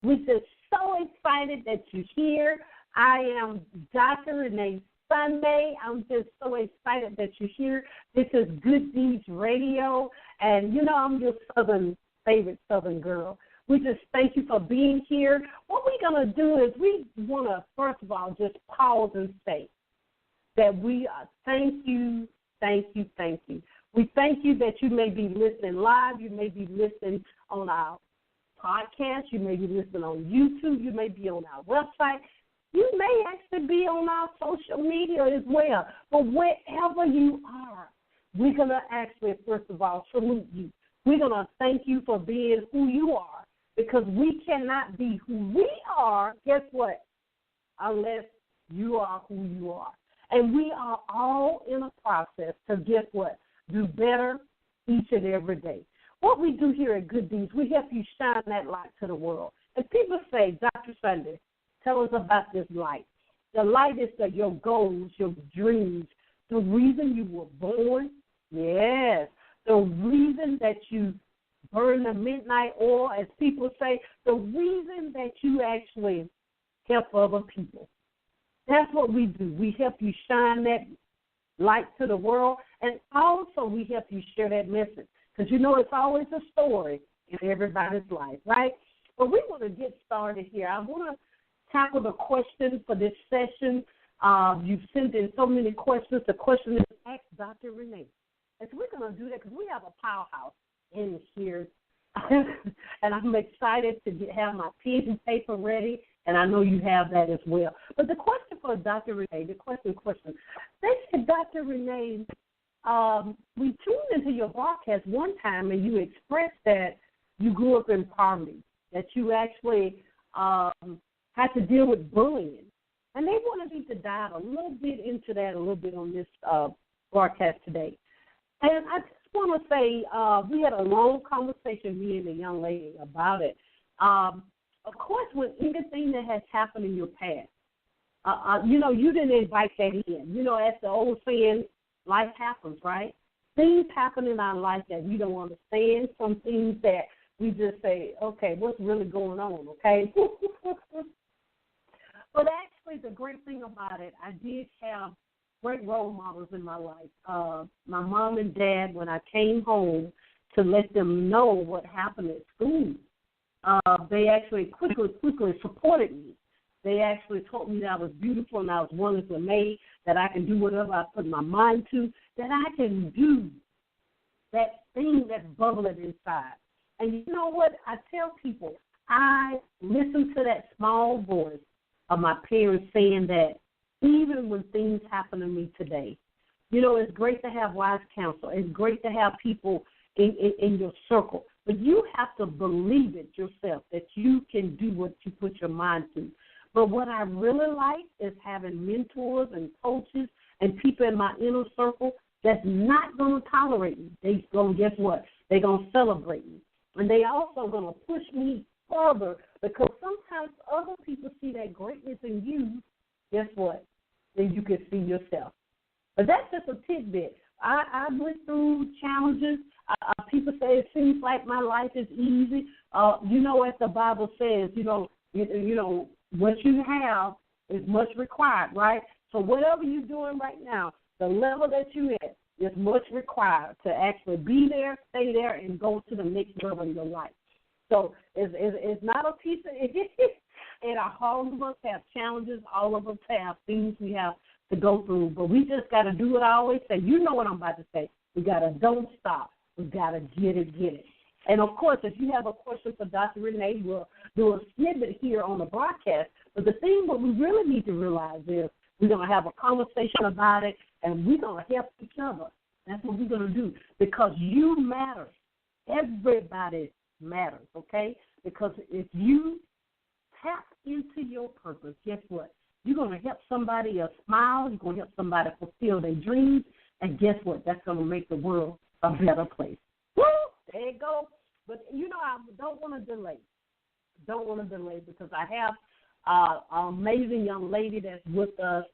We're just so excited that you're here. I am Dr. Renee Sunday. I'm just so excited that you're here. This is Good Deeds Radio, and you know I'm your favorite Southern girl. We just thank you for being here. What we're going to do is we want to, first of all, just pause and say that we thank you, thank you, thank you. We thank you that you may be listening live. You may be listening on our podcast. You may be listening on YouTube. You may be on our website. You may actually be on our social media as well. But wherever you are, we're going to actually, first of all, salute you. We're going to thank you for being who you are, because we cannot be who we are, guess what, unless you are who you are. And we are all in a process to, guess what, do better each and every day. What we do here at Good Deeds, we help you shine that light to the world. And people say, Dr. Sunday, tell us about this light. The light is your goals, your dreams, the reason you were born. Yes, the reason that you burn the midnight oil, as people say, the reason that you actually help other people. That's what we do. We help you shine that light to the world, and also we help you share that message, because you know it's always a story in everybody's life, right? But we want to get started here. I want to tackle the question for this session. You've sent in so many questions. The question is, ask Dr. Renee. And so we're going to do that because we have a powerhouse in here. And I'm excited to have my pen and paper ready, and I know you have that as well. But the question for Dr. Renee, the question, they said, Dr. Renee, we tuned into your broadcast one time, and you expressed that you grew up in poverty, that you actually had to deal with bullying. And they wanted me to dive a little bit into that a little bit on this broadcast today. And I just want to say we had a long conversation, me and the young lady, about it. Of course, with anything that has happened in your past, you didn't invite that in. You know, as the old saying, life happens, right? Things happen in our life that we don't understand, some things that we just say, okay, what's really going on, okay? But actually, the great thing about it, I did have great role models in my life. My mom and dad, when I came home to let them know what happened at school, they actually quickly supported me. They actually told me that I was beautiful and I was wonderfully made, that I can do whatever I put my mind to, that I can do that thing that's bubbling inside. And you know what? I tell people, I listen to that small voice of my parents saying that even when things happen to me today, you know, it's great to have wise counsel. It's great to have people in your circle. But you have to believe it yourself that you can do what you put your mind to. But what I really like is having mentors and coaches and people in my inner circle that's not going to tolerate me. They're going to, guess what? They're going to celebrate me. And they also going to push me further, because sometimes other people see that greatness in you, guess what? Then you can see yourself. But that's just a tidbit. I went through challenges. People say it seems like my life is easy. You know, as the Bible says, you know, what you have is much required, right? So whatever you're doing right now, the level that you're at is much required to actually be there, stay there, and go to the next level in your life. So it's not a piece of it. And all of us have challenges. All of us have things we have to go through. But we just got to do what I always say. You know what I'm about to say. We got to don't stop. We got to get it. And, of course, if you have a question for Dr. Renee, we'll do a snippet here on the broadcast. But the thing what we really need to realize is we're going to have a conversation about it, and we're going to help each other. That's what we're going to do, because you matter. Everybody matters, okay? Because if you tap into your purpose, guess what? You're going to help somebody smile. You're going to help somebody fulfill their dreams. And guess what? That's going to make the world a better place. Woo! There you go. But, you know, I don't want to delay. Because I have an amazing young lady that's with us.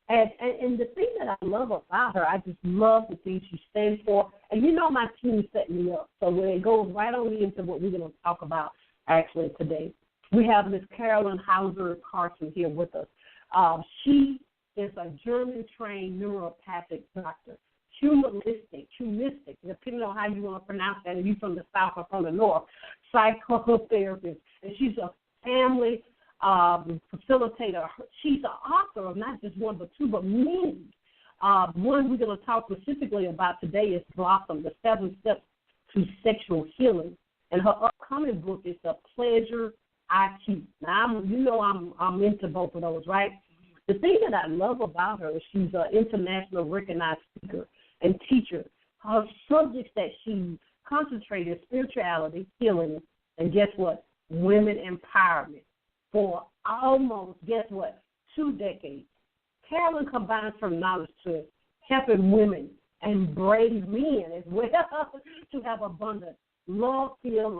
And the thing that I love about her, I just love the things she stands for. And you know my team set me up. So it goes right on into what we're going to talk about actually today. We have Miss Carolin Hauser Carson here with us. She is a German-trained neuropathic doctor, humanistic, depending on how you want to pronounce that, if you're from the South or from the North, psychotherapist. And she's a family facilitator. She's an author of not just one but two, but many. One we're going to talk specifically about today is Blossom, the 7 Steps to Sexual Healing. And her upcoming book is The Pleasure I Keep. Now, I'm into both of those, right? The thing that I love about her is she's an international recognized speaker and teacher. Her subjects that she concentrated spirituality, healing, and guess what? Women empowerment for almost, guess what, 2 decades. Carolin combines her knowledge to helping women and brave men as well to have abundant, love-filled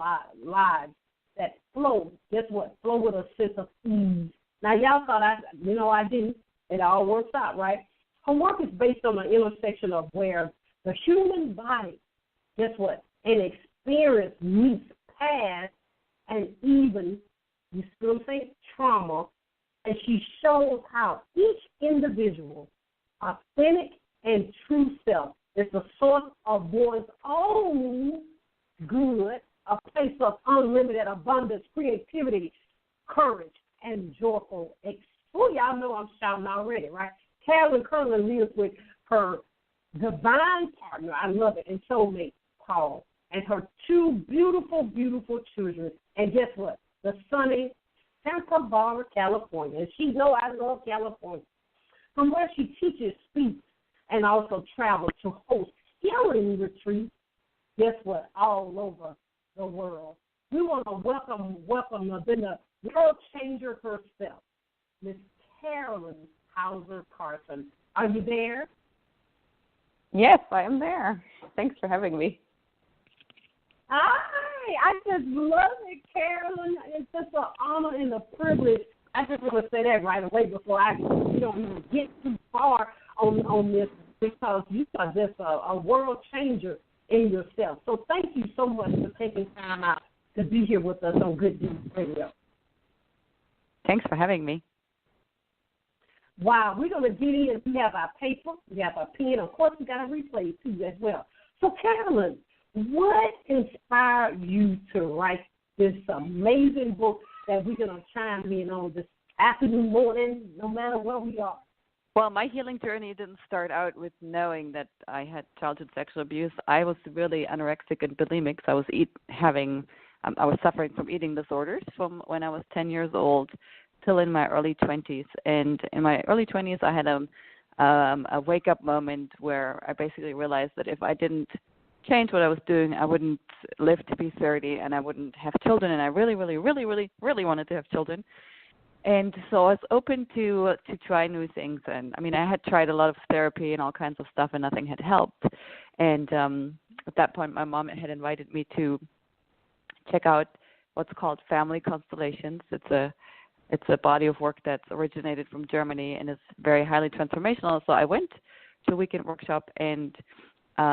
lives that flow, guess what, flow with a sense of ease. Now, y'all thought I didn't. It all works out, right? Her work is based on the intersection of where the human body, guess what, an experience meets past and even, you see what I'm saying, trauma, and she shows how each individual, authentic and true self, is the source of one's own good, a place of unlimited abundance, creativity, courage, and joyful. Y'all know I'm shouting already, right? Carolin currently lives with her divine partner, I love it, and soulmate, Paul, and her 2 beautiful, beautiful children. And guess what? The sunny Santa Barbara, California. And she knows I love California. From where she teaches, speaks, and also travels to host healing retreats, guess what, all over the world. We want to welcome the world changer herself, Miss Carolin Hauser Carson. Are you there? Yes, I am there. Thanks for having me. Hi, I just love it, Carolin. It's just an honor and a privilege. I just want to say that right away before I even get too far on this, because you are just a world changer in yourself. So thank you so much for taking time out to be here with us on Good Deeds Radio. Thanks for having me. Wow, we're going to get in. We have our paper, we have our pen. Of course, we got a replay, too, as well. So, Carolin, what inspired you to write this amazing book that we're going to chime in on this afternoon, morning, no matter where we are? Well, my healing journey didn't start out with knowing that I had childhood sexual abuse. I was really anorexic and bulimic. So I was suffering from eating disorders from when I was 10 years old till in my early 20s. And in my early 20s, I had a wake-up moment where I basically realized that if I didn't change what I was doing, I wouldn't live to be 30 and I wouldn't have children. And I really, really, really, really, really wanted to have children. And so I was open to try new things. And, I mean, I had tried a lot of therapy and all kinds of stuff, and nothing had helped. And at that point, my mom had invited me to check out what's called Family Constellations. It's a body of work that's originated from Germany and is very highly transformational. So I went to a weekend workshop and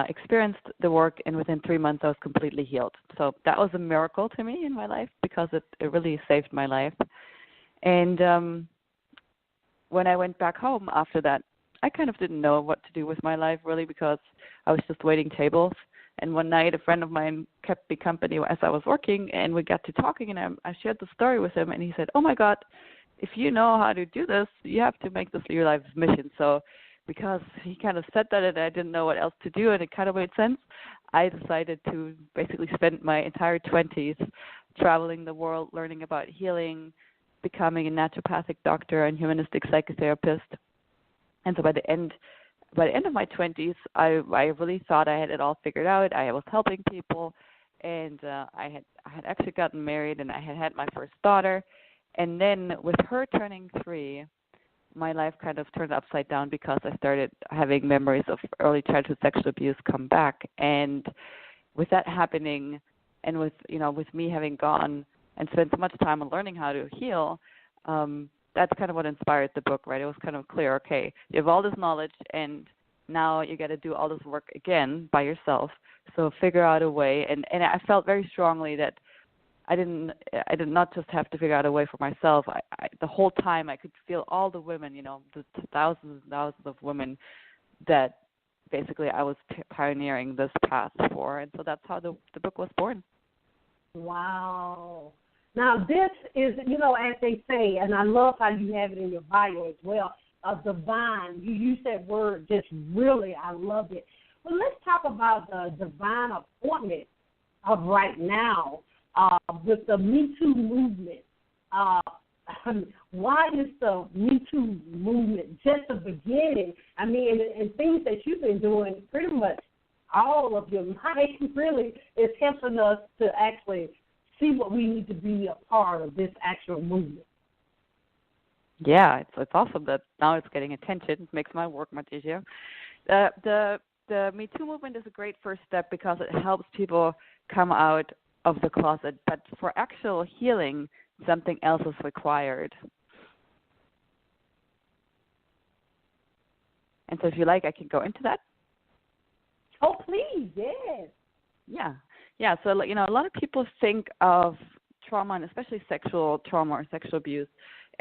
experienced the work, and within 3 months I was completely healed. So that was a miracle to me in my life, because it really saved my life. And when I went back home after that, I kind of didn't know what to do with my life, really, because I was just waiting tables. And one night, a friend of mine kept me company as I was working, and we got to talking, and I shared the story with him, and he said, "Oh, my God, if you know how to do this, you have to make this your life's mission." So because he kind of said that and I didn't know what else to do, and it kind of made sense, I decided to basically spend my entire 20s traveling the world, learning about healing, becoming a naturopathic doctor and humanistic psychotherapist. And so by the end of my 20s, I really thought I had it all figured out. I was helping people, and I had actually gotten married, and I had my first daughter. And then with her turning 3, my life kind of turned upside down, because I started having memories of early childhood sexual abuse come back. And with that happening, and with me having gone and spent so much time on learning how to heal, that's kind of what inspired the book, right? It was kind of clear, okay, you have all this knowledge, and now you got to do all this work again by yourself. So figure out a way. And I felt very strongly that I did not just have to figure out a way for myself. The whole time I could feel all the women, the thousands and thousands of women that basically I was pioneering this path for. And so that's how the book was born. Wow. Now this is, as they say, and I love how you have it in your bio as well, a divine. You use that word just really, I love it. Well, let's talk about the divine appointment of right now with the Me Too movement. Why is the Me Too movement just the beginning? I mean, and things that you've been doing pretty much all of your life really is helping us to actually see what we need to be a part of this actual movement. Yeah, it's awesome that now it's getting attention. It makes my work much easier. The Me Too movement is a great first step because it helps people come out of the closet. But for actual healing, something else is required. And so if you like, I can go into that. Oh, please, yes. Yeah. So, a lot of people think of trauma, and especially sexual trauma or sexual abuse,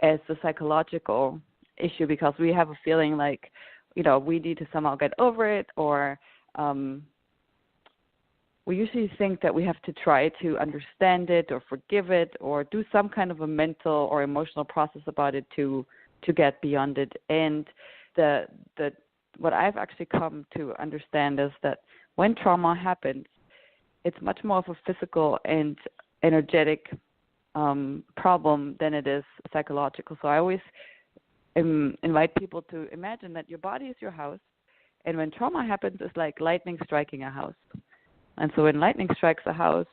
as a psychological issue because we have a feeling like, we need to somehow get over it, or we usually think that we have to try to understand it or forgive it or do some kind of a mental or emotional process about it to get beyond it. And what I've actually come to understand is that when trauma happens, it's much more of a physical and energetic problem than it is psychological. So I always invite people to imagine that your body is your house, and when trauma happens, it's like lightning striking a house. And so when lightning strikes a house,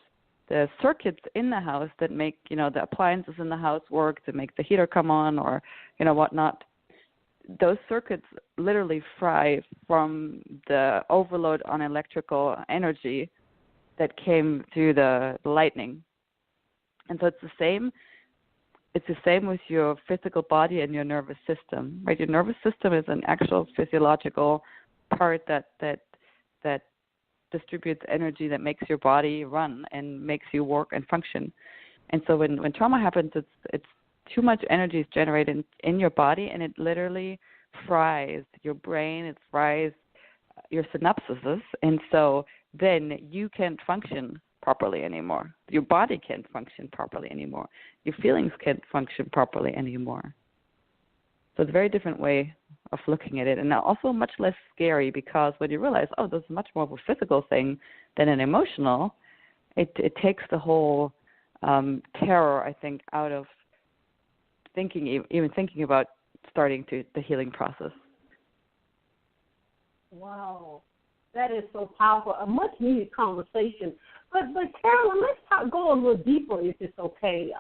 the circuits in the house that make, the appliances in the house work, to make the heater come on or, whatnot, those circuits literally fry from the overload on electrical energy that came through the lightning. And so it's the same with your physical body and your nervous system, right? Your nervous system is an actual physiological part that distributes energy that makes your body run and makes you work and function. And so when trauma happens, it's too much energy is generated in your body, and it literally fries your brain, it fries your synapses, and so then you can't function properly anymore. Your body can't function properly anymore. Your feelings can't function properly anymore. So it's a very different way of looking at it, and also much less scary because when you realize, this is much more of a physical thing than an emotional, it takes the whole terror, I think, out of even thinking about starting the healing process. Wow, that is so powerful. A much needed conversation. But Carolin, let's go a little deeper if it's okay.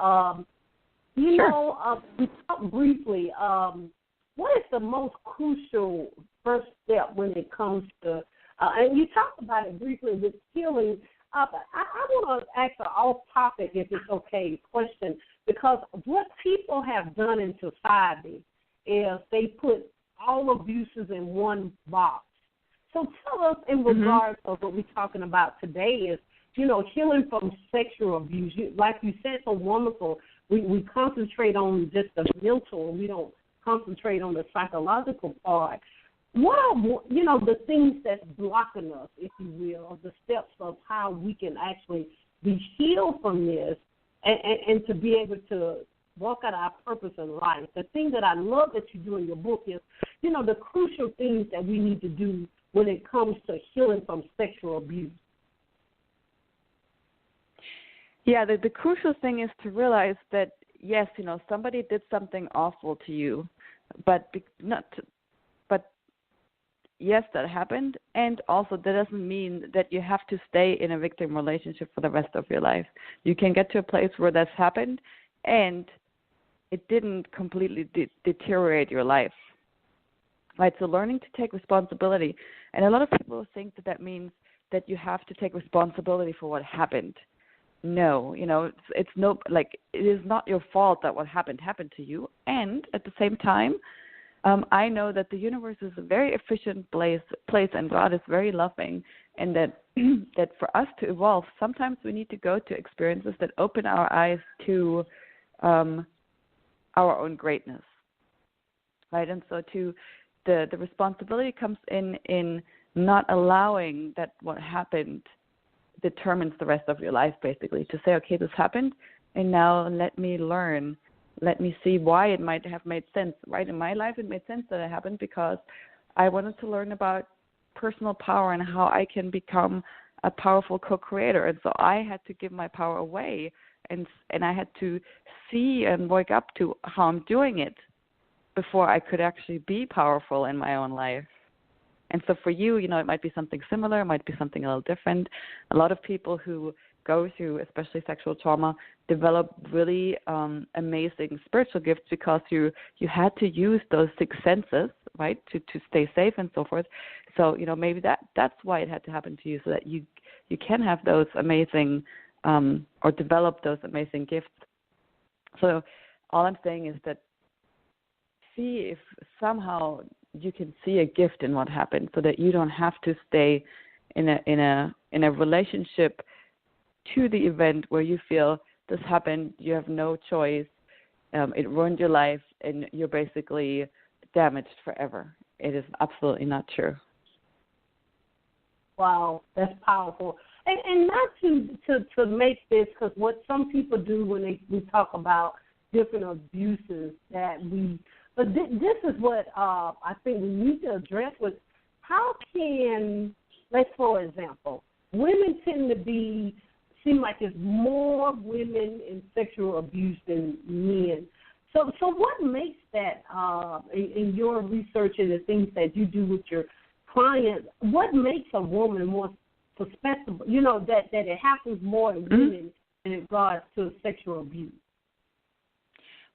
Sure. We talked briefly. What is the most crucial first step when it comes to, and you talked about it briefly with healing. I want to ask an off-topic, if it's okay, question, because what people have done in society is they put all abuses in one box. So tell us in regards of what we're talking about today is, healing from sexual abuse. Like you said, so wonderful. We concentrate on just the mental, and we don't concentrate on the psychological part. What are, the things that's blocking us, if you will, or the steps of how we can actually be healed from this and to be able to walk out our purpose in life? The thing that I love that you do in your book is, the crucial things that we need to do when it comes to healing from sexual abuse. Yeah, the crucial thing is to realize that, yes, somebody did something awful to you, but yes, that happened, and also that doesn't mean that you have to stay in a victim relationship for the rest of your life. You can get to a place where that's happened, and it didn't completely deteriorate your life. Right, so learning to take responsibility. And a lot of people think that means that you have to take responsibility for what happened. No, it is not your fault that what happened to you. And at the same time, I know that the universe is a very efficient place, and God is very loving, and that that for us to evolve, sometimes we need to go to experiences that open our eyes to our own greatness, right? And so the responsibility comes in not allowing that what happened determines the rest of your life, basically, to say, okay, this happened, and now let me learn. Let me see why it might have made sense, right? In my life, it made sense that it happened because I wanted to learn about personal power and how I can become a powerful co-creator. And so I had to give my power away, and I had to see and wake up to how I'm doing it before I could actually be powerful in my own life. And so for you, it might be something similar, it might be something a little different. A lot of people who go through, especially sexual trauma, develop really amazing spiritual gifts because you had to use those six senses, right, to stay safe and so forth. So, maybe that's why it had to happen to you, so that you can have those amazing or develop those amazing gifts. So all I'm saying is that see if somehow you can see a gift in what happened, so that you don't have to stay in a relationship to the event where you feel this happened, you have no choice, it ruined your life, and you're basically damaged forever. It is absolutely not true. Wow, that's powerful. And not to make this, because what some people do when we talk about different abuses but this is what I think we need to address with how can, let's for example, women tend to seem like there's more women in sexual abuse than men. So what makes that, in your research and the things that you do with your clients, what makes a woman more susceptible, that it happens more in women in regards to sexual abuse?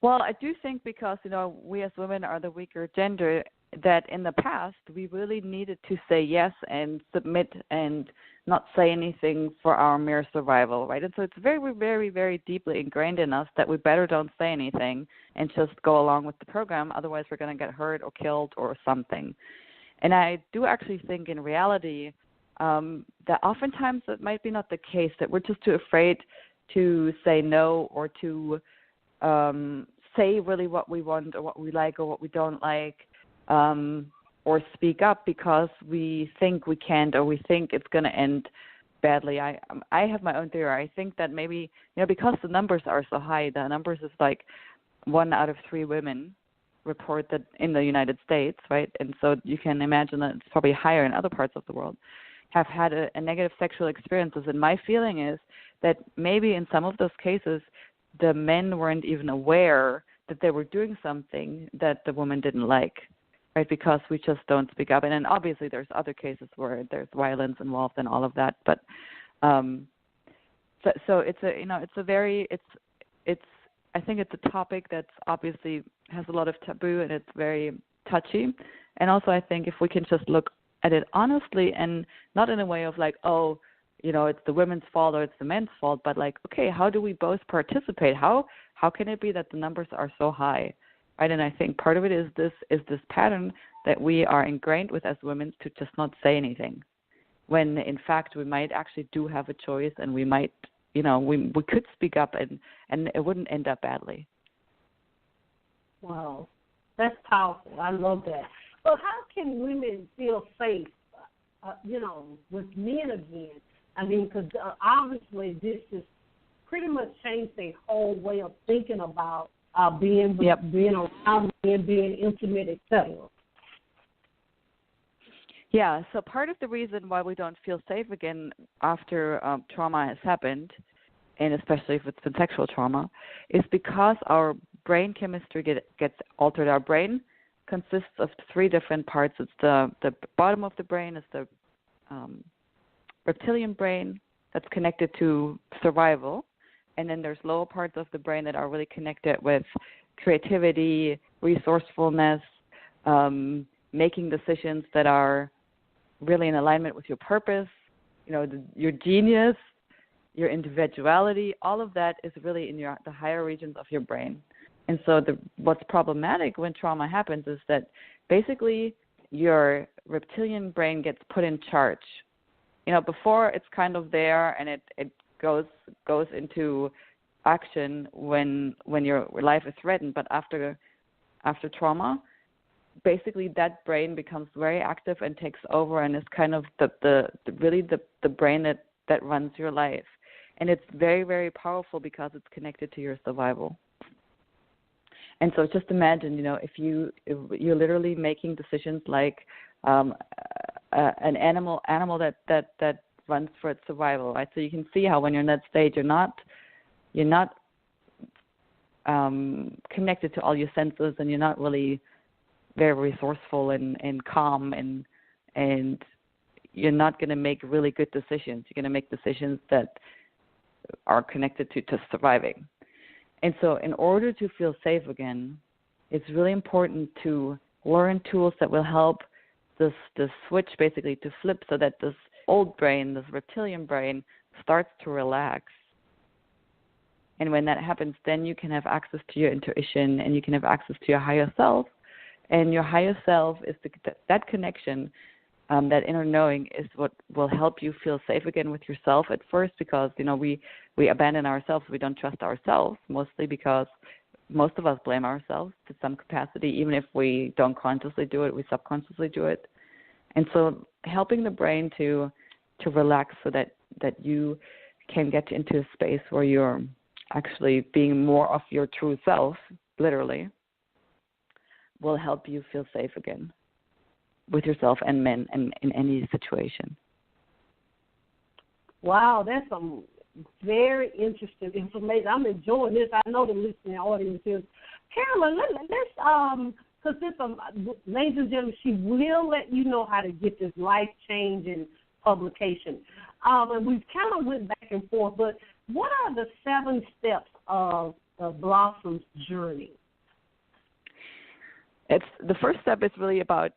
Well, I do think because, we as women are the weaker gender, that in the past we really needed to say yes and submit and not say anything for our mere survival, right? And so it's very, very, very deeply ingrained in us that we better don't say anything and just go along with the program. Otherwise, we're going to get hurt or killed or something. And I do actually think in reality that oftentimes it might be not the case, that we're just too afraid to say no or to say really what we want or what we like or what we don't like, or speak up because we think we can't or we think it's going to end badly. I have my own theory. I think that maybe, because the numbers are so high, the numbers is like 1 out of 3 women report that in the United States, right? And so you can imagine that it's probably higher in other parts of the world, have had a negative sexual experiences. And my feeling is that maybe in some of those cases, the men weren't even aware that they were doing something that the woman didn't like, right? Because we just don't speak up. And then obviously there's other cases where there's violence involved and all of that. But so it's I think it's a topic that's obviously has a lot of taboo and it's very touchy. And also I think if we can just look at it honestly and not in a way of like, oh, it's the women's fault or it's the men's fault, but like, okay, how do we both participate? How can it be that the numbers are so high, right? And I think part of it is this pattern that we are ingrained with as women to just not say anything, when in fact we might actually do have a choice and we might, we could speak up and it wouldn't end up badly. Wow, that's powerful. I love that. Well, how can women feel safe, with men again? I mean, because obviously this has pretty much changed their whole way of thinking about being around men, being intimate, etc. Yeah, so part of the reason why we don't feel safe again after trauma has happened, and especially if it's been sexual trauma, is because our brain chemistry gets altered. Our brain consists of 3 different parts. It's the bottom of the brain is the reptilian brain that's connected to survival, and then there's lower parts of the brain that are really connected with creativity, resourcefulness, making decisions that are really in alignment with your purpose, your genius, your individuality. All of that is really in the higher regions of your brain. And so what's problematic when trauma happens is that basically your reptilian brain gets put in charge, before it's kind of there and it goes into action when your life is threatened, but after trauma, basically that brain becomes very active and takes over, and it's kind of the brain that runs your life. And it's very, very powerful because it's connected to your survival. And so just imagine, if you're literally making decisions like an animal that runs for its survival, right? So you can see how when you're in that state, you're not connected to all your senses, and you're not really very resourceful and calm, and you're not going to make really good decisions. You're going to make decisions that are connected to surviving. And so in order to feel safe again, it's really important to learn tools that will help this switch basically to flip, so that this old brain, this reptilian brain, starts to relax. And when that happens, then you can have access to your intuition, and you can have access to your higher self. And your higher self is that connection, that inner knowing is what will help you feel safe again with yourself at first, because, we abandon ourselves. We don't trust ourselves, mostly because most of us blame ourselves to some capacity. Even if we don't consciously do it, we subconsciously do it. And so helping the brain to relax so that you can get into a space where you're actually being more of your true self, literally, will help you feel safe again with yourself and men and in any situation. Wow, that's some very interesting information. I'm enjoying this. I know the listening audience is. Carolin, let's because this, ladies and gentlemen, she will let you know how to get this life-changing publication. And we've kind of went back and forth, but what are the 7 steps of the Blossom's journey? The first step is really about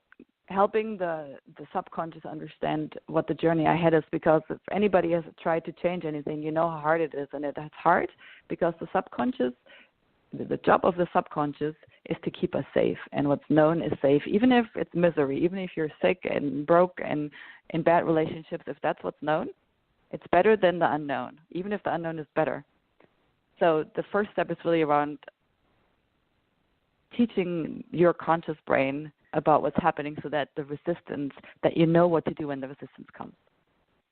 helping the subconscious understand what the journey ahead is, because if anybody has tried to change anything, you know how hard it is, and it's hard because the job of the subconscious is to keep us safe, and what's known is safe, even if it's misery, even if you're sick and broke and in bad relationships. If that's what's known, it's better than the unknown, even if the unknown is better. So the first step is really around teaching your conscious brain about what's happening, so that the resistance, that you know what to do when the resistance comes.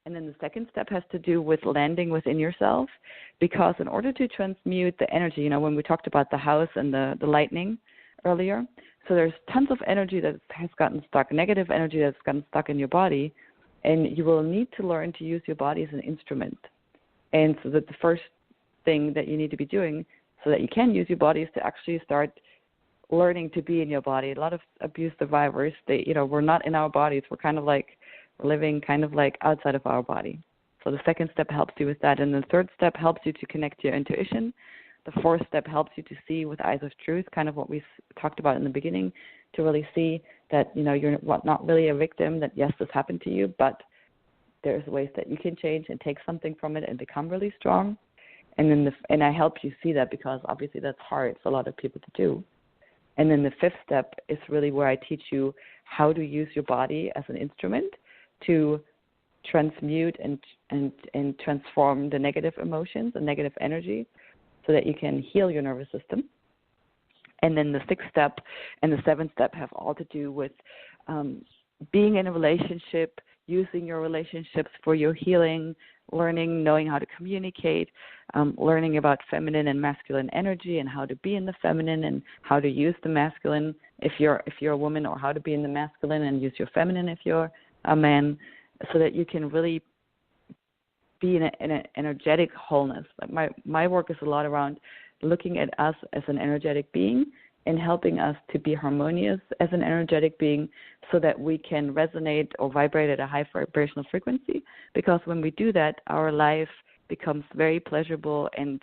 And then the second step has to do with landing within yourself, because in order to transmute the energy, when we talked about the house and the lightning earlier, so there's tons of energy that has gotten stuck, negative energy that's gotten stuck in your body, and you will need to learn to use your body as an instrument. And so that the first thing that you need to be doing so that you can use your body is to actually start learning to be in your body. A lot of abuse survivors, we're not in our bodies. We're living kind of like outside of our body. So the second step helps you with that. And the third step helps you to connect to your intuition. The fourth step helps you to see with eyes of truth, kind of what we talked about in the beginning, to really see that, you're not really a victim, that yes, this happened to you, but there's ways that you can change and take something from it and become really strong. And then and I help you see that, because obviously that's hard for a lot of people to do. And then the fifth step is really where I teach you how to use your body as an instrument to transmute and transform the negative emotions and negative energy, so that you can heal your nervous system. And then the sixth step and the seventh step have all to do with being in a relationship, using your relationships for your healing, knowing how to communicate, learning about feminine and masculine energy and how to be in the feminine and how to use the masculine if you're a woman, or how to be in the masculine and use your feminine if you're a man, so that you can really be in an energetic wholeness. Like my work is a lot around looking at us as an energetic being and helping us to be harmonious as an energetic being, so that we can resonate or vibrate at a high vibrational frequency. Because when we do that, our life becomes very pleasurable, and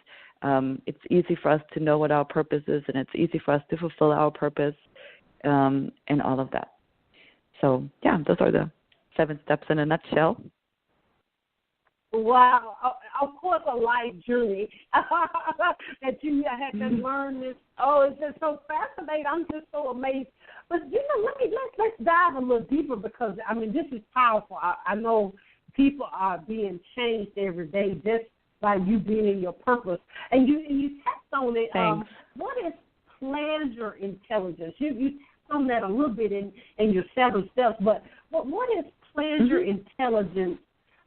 it's easy for us to know what our purpose is, and it's easy for us to fulfill our purpose, and all of that. So, yeah, those are the 7 steps in a nutshell. Wow, of course, a life journey that you had to learn this. Oh, it's just so fascinating. I'm just so amazed. But let's dive a little deeper, because this is powerful. I know people are being changed every day just by you being in your purpose. And you touched on it. What is pleasure intelligence? You touched on that a little bit in your 7 steps, but what is pleasure intelligence?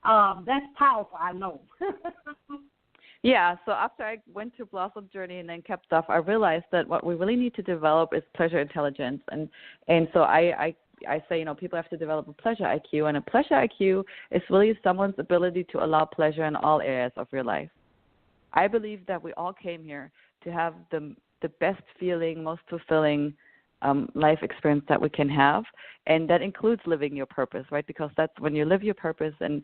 That's powerful, I know. Yeah, so after I went through Blossom Journey and then kept off, I realized that what we really need to develop is pleasure intelligence. And so I say, people have to develop a pleasure IQ, and a pleasure IQ is really someone's ability to allow pleasure in all areas of your life. I believe that we all came here to have the best feeling, most fulfilling life experience that we can have, and that includes living your purpose, right? Because that's when you live your purpose, and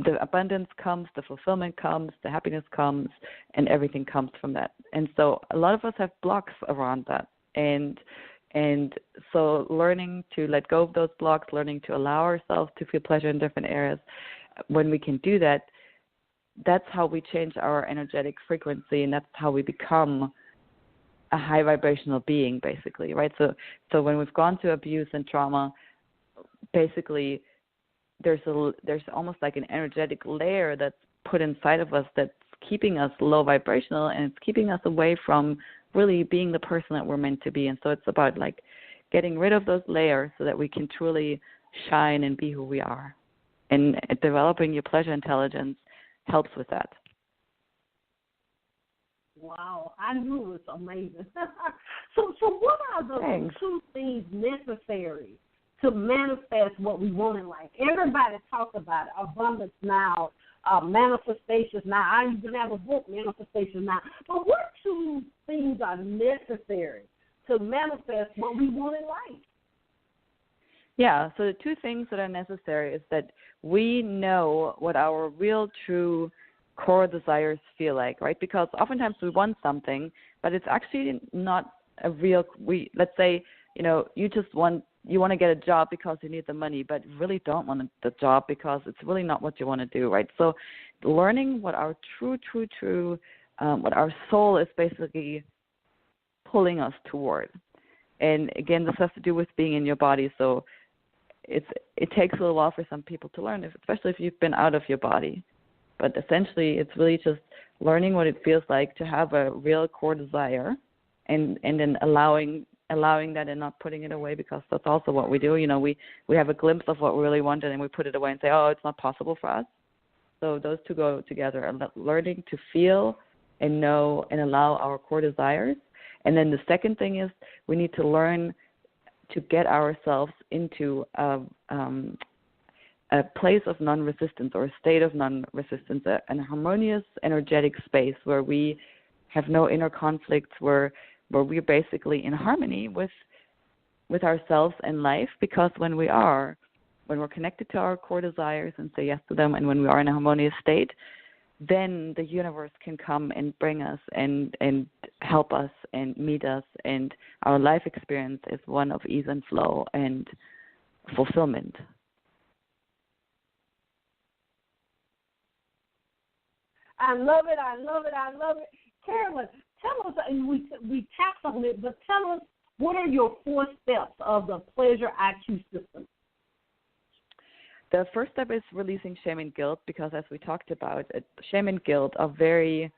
the abundance comes, the fulfillment comes, the happiness comes, and everything comes from that. And so a lot of us have blocks around that, and so learning to let go of those blocks, learning to allow ourselves to feel pleasure in different areas, when we can do that, that's how we change our energetic frequency, and that's how we become a high vibrational being, basically, right? So when we've gone through abuse and trauma, basically there's almost like an energetic layer that's put inside of us that's keeping us low vibrational, and it's keeping us away from really being the person that we're meant to be. And so it's about like getting rid of those layers so that we can truly shine and be who we are. And developing your pleasure intelligence helps with that. Wow, I knew it was amazing. So what are the 2 things necessary to manifest what we want in life? Everybody talks about it, abundance now, manifestations now. I even have a book, Manifestation Now. But what 2 things are necessary to manifest what we want in life? Yeah, so the 2 things that are necessary is that we know what our real, true core desires feel like, right? Because oftentimes we want something, but it's actually not a real. Let's say, you want to get a job because you need the money, but you really don't want the job because it's really not what you want to do, right? So, learning what our true, what our soul is basically pulling us toward, and again, this has to do with being in your body. So, it takes a little while for some people to learn, especially if you've been out of your body. But essentially, it's really just learning what it feels like to have a real core desire, and then allowing that and not putting it away, because that's also what we do. We have a glimpse of what we really want, and then we put it away and say, oh, it's not possible for us. So those 2 go together, and learning to feel and know and allow our core desires. And then the second thing is we need to learn to get ourselves into a place of non-resistance, or a state of non-resistance, an harmonious energetic space where we have no inner conflicts, where we're basically in harmony with ourselves and life. Because when we're connected to our core desires and say yes to them, and when we are in a harmonious state, then the universe can come and bring us and help us and meet us, and our life experience is one of ease and flow and fulfillment. I love it. Carolin, tell us, we tapped on it, but tell us, what are your 4 steps of the pleasure IQ system? The first step is releasing shame and guilt, because as we talked about, shame and guilt are very,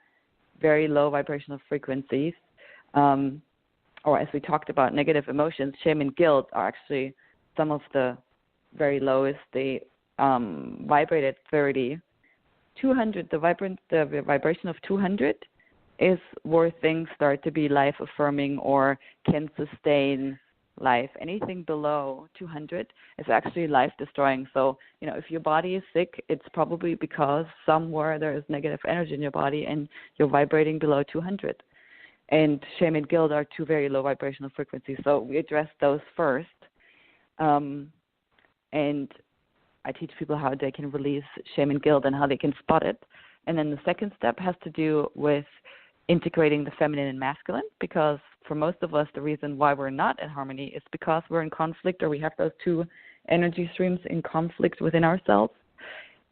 very low vibrational frequencies. Or as we talked about negative emotions, shame and guilt are actually some of the very lowest. They vibrate at 30. 200, the vibration of 200 is where things start to be life-affirming or can sustain life. Anything below 200 is actually life-destroying. So, if your body is sick, it's probably because somewhere there is negative energy in your body and you're vibrating below 200. And shame and guilt are 2 very low vibrational frequencies. So we address those first. And I teach people how they can release shame and guilt and how they can spot it. And then the second step has to do with integrating the feminine and masculine, because for most of us, the reason why we're not in harmony is because we're in conflict, or we have those 2 energy streams in conflict within ourselves.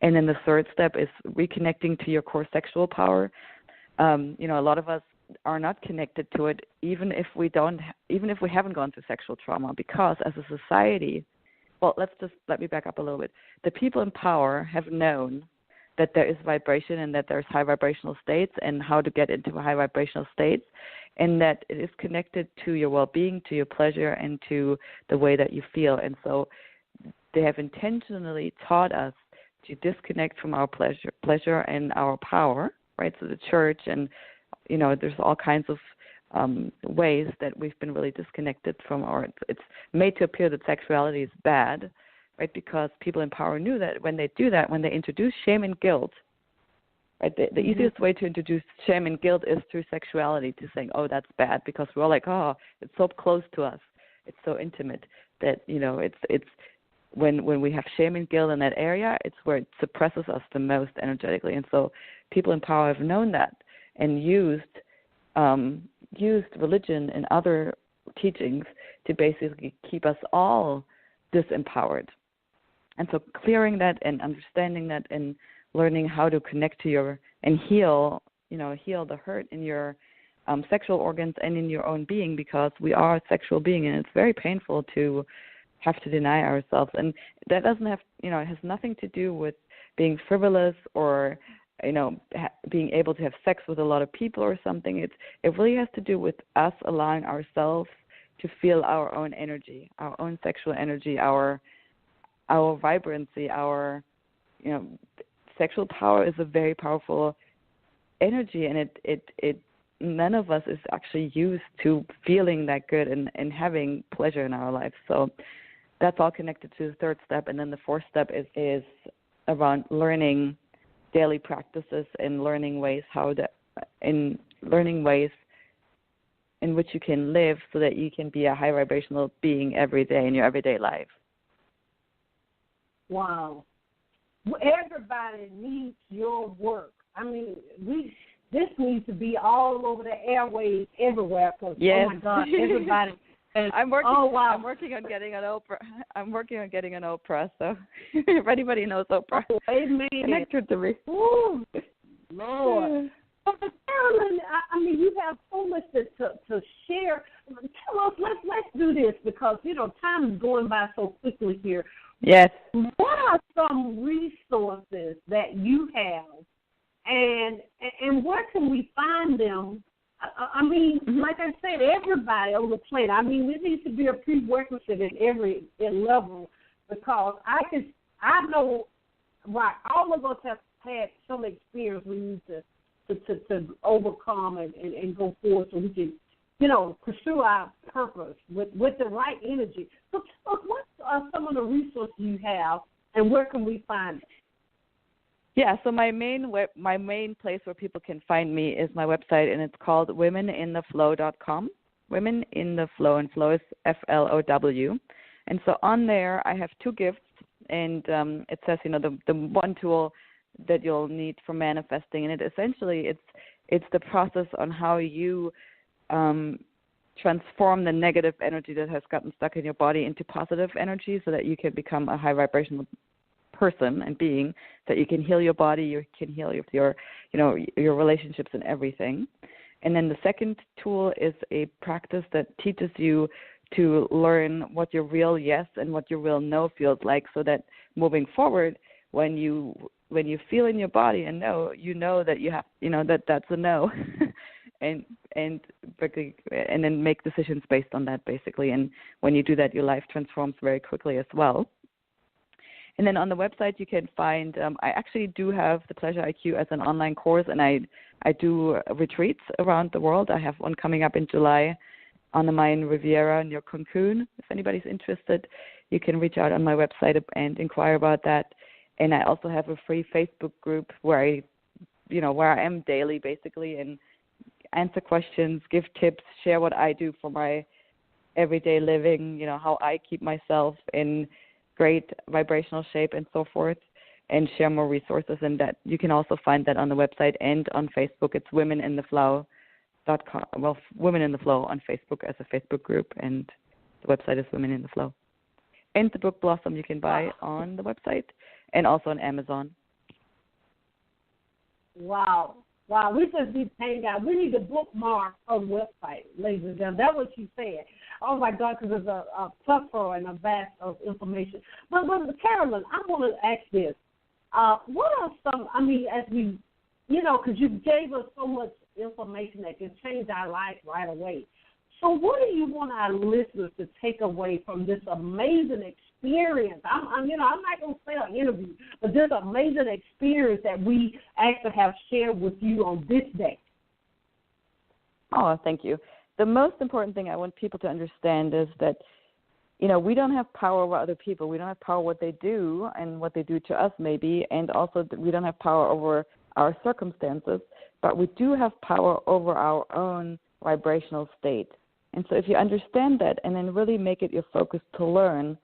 And then the third step is reconnecting to your core sexual power. A lot of us are not connected to it, even if we haven't gone through sexual trauma, because as a society, well, let me back up a little bit. The people in power have known that there is vibration and that there's high vibrational states and how to get into high vibrational states, and that it is connected to your well-being, to your pleasure, and to the way that you feel. And so they have intentionally taught us to disconnect from our pleasure and our power, right? So the church and, there's all kinds of ways that we've been really disconnected from it's made to appear that sexuality is bad, right? Because people in power knew that when they do that, when they introduce shame and guilt, right? The easiest way to introduce shame and guilt is through sexuality, to saying, oh, that's bad, because we're all like, oh, it's so close to us, it's so intimate that, it's when we have shame and guilt in that area, it's where it suppresses us the most energetically. And so people in power have known that and used religion and other teachings to basically keep us all disempowered. And so clearing that and understanding that and learning how to connect to and heal the hurt in your sexual organs and in your own being, because we are a sexual being, and it's very painful to have to deny ourselves. And that doesn't have, it has nothing to do with being frivolous or, being able to have sex with a lot of people or something. It really has to do with us allowing ourselves to feel our own energy, our own sexual energy, our vibrancy, our, sexual power is a very powerful energy, and it none of us is actually used to feeling that good and having pleasure in our life. So that's all connected to the third step. And then the fourth step is around learning daily practices and learning ways in which you can live so that you can be a high vibrational being every day in your everyday life. Wow. Everybody needs your work. I mean, this needs to be all over the airwaves everywhere, because, yes. Oh, my God, everybody. I'm working. Oh, wow. I'm working on getting an Oprah. So if anybody knows Oprah, oh, amen. Connect with me. Ooh, Lord. But Carolin, I mean, you have so much to share. Tell us. Let's do this, because time is going by so quickly here. Yes. What are some resources that you have, and where can we find them? I mean, like I said, everybody on the planet. I mean, it needs to be a prerequisite at every level, because I know, right, all of us have had some experience we need to overcome and go forward, so we can, pursue our purpose with the right energy. So tell us, what are some of the resources you have, and where can we find it? Yeah, so my main place where people can find me is my website, and it's called womenintheflow.com. Women in the Flow, and flow is FLOW. And so on there, I have two gifts, and it says, the one tool that you'll need for manifesting, and it's the process on how you transform the negative energy that has gotten stuck in your body into positive energy, so that you can become a high vibrational person and being, that you can heal your body, you can heal your relationships and everything. And then the second tool is a practice that teaches you to learn what your real yes and what your real no feels like, so that moving forward, when you feel in your body and know, that you have, that's a no, and then make decisions based on that, basically. And when you do that, your life transforms very quickly as well. And then on the website, you can find, I actually do have the Pleasure IQ as an online course, and I do retreats around the world. I have one coming up in July on the Mayan Riviera near Cancun. If anybody's interested, you can reach out on my website and inquire about that. And I also have a free Facebook group where I am daily, basically, and answer questions, give tips, share what I do for my everyday living, how I keep myself in great vibrational shape and so forth, and share more resources. And that you can also find that on the website and on Facebook. It's womenintheflow.com. Well, Women in the Flow on Facebook as a Facebook group, and the website is Women in the Flow. And the book Blossom you can buy on the website and also on Amazon. Wow. Wow, we just need to hang out. We need to bookmark her website, ladies and gentlemen. That's what she said. Oh, my God, because there's a plethora and a vast of information. But Carolyn, I want to ask this. What are some, as we, because you gave us so much information that can change our life right away. So what do you want our listeners to take away from this amazing experience? I'm not going to say an interview, but this amazing experience that we actually have shared with you on this day. Oh, thank you. The most important thing I want people to understand is that, we don't have power over other people. We don't have power over what they do and what they do to us maybe, and also we don't have power over our circumstances, but we do have power over our own vibrational state. And so if you understand that and then really make it your focus to learn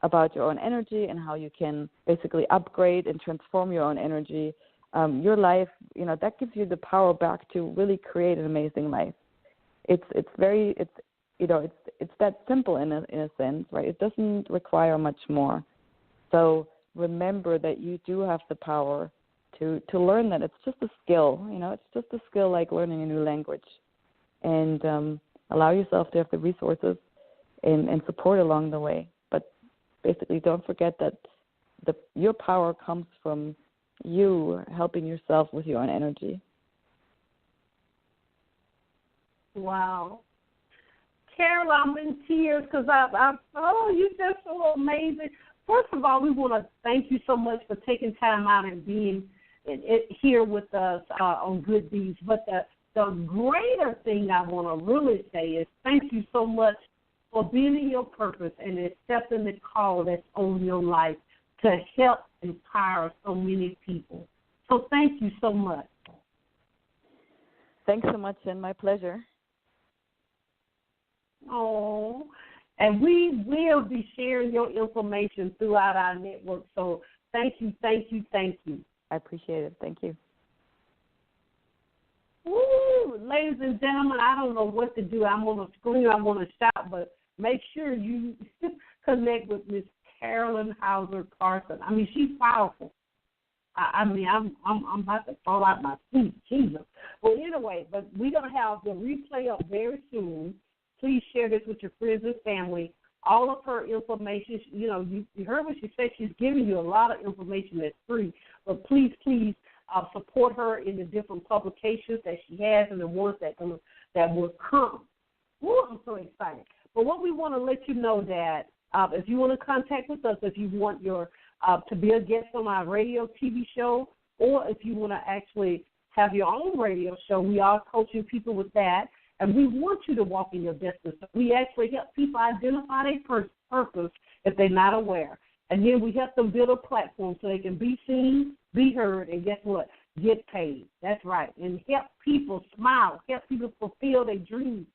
about your own energy and how you can basically upgrade and transform your own energy, your life, that gives you the power back to really create an amazing life. It's that simple in a sense, right? It doesn't require much more. So remember that you do have the power to learn that. It's just a skill, it's just a skill like learning a new language. And allow yourself to have the resources and support along the way. But basically don't forget that your power comes from you helping yourself with your own energy. Wow. Carol, I'm in tears because you're just so amazing. First of all, we want to thank you so much for taking time out and being here with us on Good Deeds. But the greater thing I want to really say is thank you so much for being in your purpose and accepting the call that's on your life to help empower so many people. So thank you so much. Thanks so much, and my pleasure. Oh, and we will be sharing your information throughout our network. So thank you, thank you, thank you. I appreciate it. Thank you. Woo, ladies and gentlemen, I don't know what to do. I'm on the screen. I want to shout, but make sure you connect with Miss Carolin Hauser Carson. She's powerful. I'm about to fall out my seat, Jesus. Well, anyway, but we're going to have the replay up very soon. Please share this with your friends and family. All of her information, you heard what she said. She's giving you a lot of information that's free. But please, support her in the different publications that she has and the ones that will come. Woo, I'm so excited. But what we want to let you know that if you want to contact with us, if you want to be a guest on our radio, TV show, or if you want to actually have your own radio show, we are coaching people with that. And we want you to walk in your destiny. So we actually help people identify their purpose if they're not aware. And then we help them build a platform so they can be seen, be heard, and guess what? Get paid. That's right. And help people smile, help people fulfill their dreams.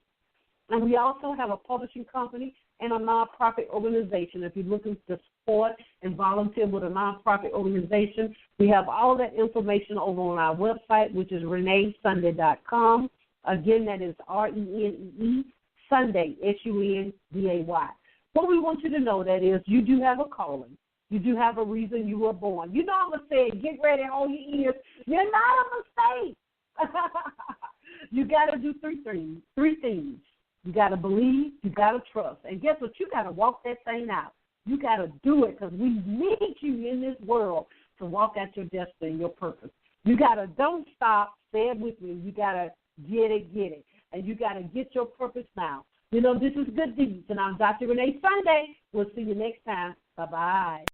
And we also have a publishing company and a nonprofit organization. If you're looking to support and volunteer with a nonprofit organization, we have all that information over on our website, which is reneesunday.com. Again, that is RENEE, Sunday, SUNDAY. What we want you to know that is you do have a calling. You do have a reason you were born. I'm going to say, get ready, hold your ears. You're not a mistake. You got to do three things. You got to believe, you got to trust. And guess what? You got to walk that thing out. You got to do it because we need you in this world to walk out your destiny, your purpose. You got to don't stop. Say it with me. You got to get it. And you got to get your purpose now. This is Good Deeds, and I'm Dr. Renee Sunday. We'll see you next time. Bye-bye.